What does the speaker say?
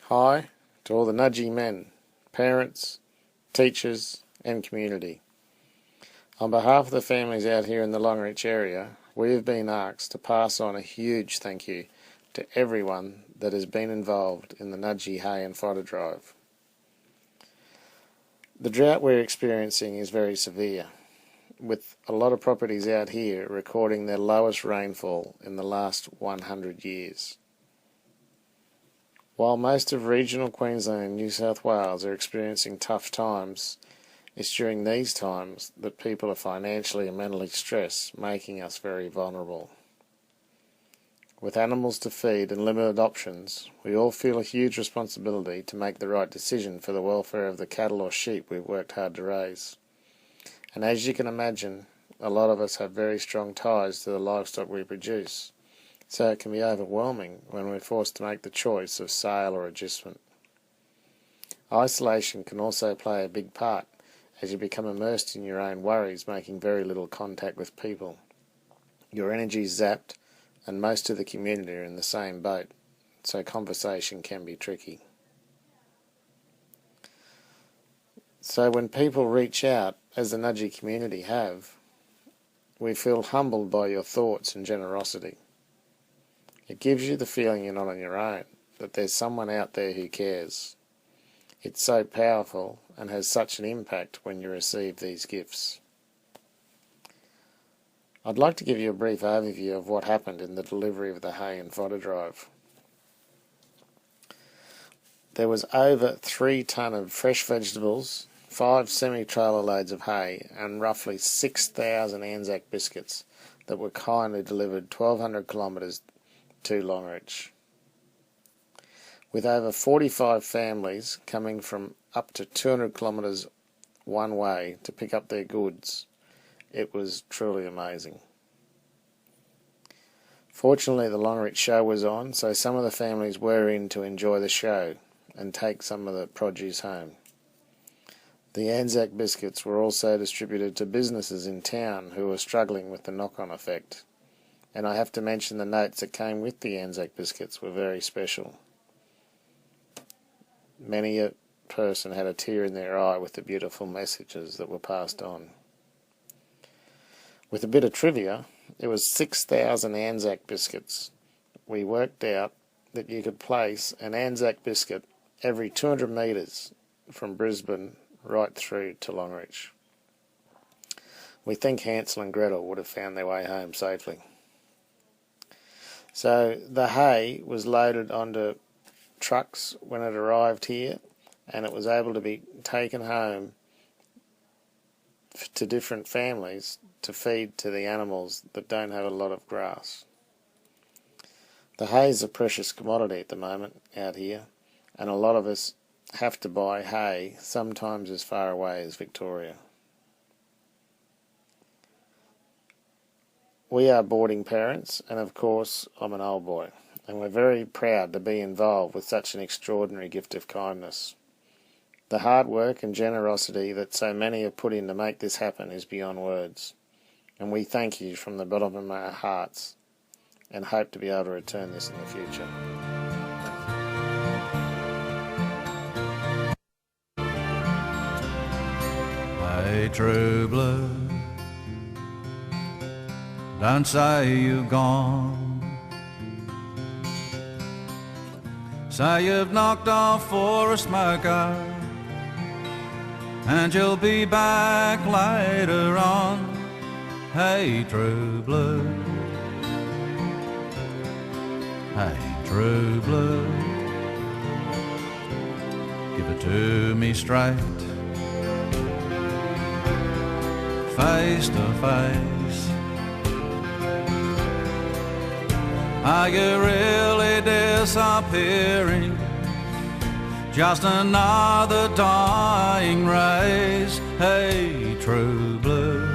Hi to all the Nudgee men, parents, teachers and community. On behalf of the families out here in the Longreach area, we have been asked to pass on a huge thank you to everyone that has been involved in the Nudgee hay and fodder drive. The drought we're experiencing is very severe, with a lot of properties out here recording their lowest rainfall in the last 100 years. While most of regional Queensland and New South Wales are experiencing tough times, it's during these times that people are financially and mentally stressed, making us very vulnerable. With animals to feed and limited options, we all feel a huge responsibility to make the right decision for the welfare of the cattle or sheep we've worked hard to raise. And as you can imagine, a lot of us have very strong ties to the livestock we produce, so it can be overwhelming when we're forced to make the choice of sale or adjustment. Isolation can also play a big part as you become immersed in your own worries, making very little contact with people. Your energy is zapped, and most of the community are in the same boat, so conversation can be tricky. So when people reach out, as the Nudgee community have, we feel humbled by your thoughts and generosity. It gives you the feeling you're not on your own, that there's someone out there who cares. It's so powerful and has such an impact when you receive these gifts. I'd like to give you a brief overview of what happened in the delivery of the hay and fodder drive. There was over 3 tonne of fresh vegetables, 5 semi-trailer loads of hay and roughly 6,000 Anzac biscuits that were kindly delivered 1,200 kilometres to Longreach. With over 45 families coming from up to 200 kilometres one way to pick up their goods, it was truly amazing. Fortunately, the Longreach show was on, so some of the families were in to enjoy the show and take some of the produce home. The Anzac biscuits were also distributed to businesses in town who were struggling with the knock-on effect. And I have to mention the notes that came with the Anzac biscuits were very special. Many a person had a tear in their eye with the beautiful messages that were passed on. With a bit of trivia, it was 6,000 Anzac biscuits. We worked out that you could place an Anzac biscuit every 200 metres from Brisbane right through to Longreach. We think Hansel and Gretel would have found their way home safely. So the hay was loaded onto trucks when it arrived here, and it was able to be taken home to different families to feed to the animals that don't have a lot of grass. The hay is a precious commodity at the moment out here, and a lot of us have to buy hay, sometimes as far away as Victoria. We are boarding parents, and of course I'm an old boy, and we're very proud to be involved with such an extraordinary gift of kindness. The hard work and generosity that so many have put in to make this happen is beyond words, and we thank you from the bottom of our hearts and hope to be able to return this in the future. Hey, true blue, don't say you've gone. Say you've knocked off for a smoker, and you'll be back later on. Hey, true blue, hey, true blue, give it to me straight, face to face. Are you really disappearing? Just another dying race. Hey, true blue,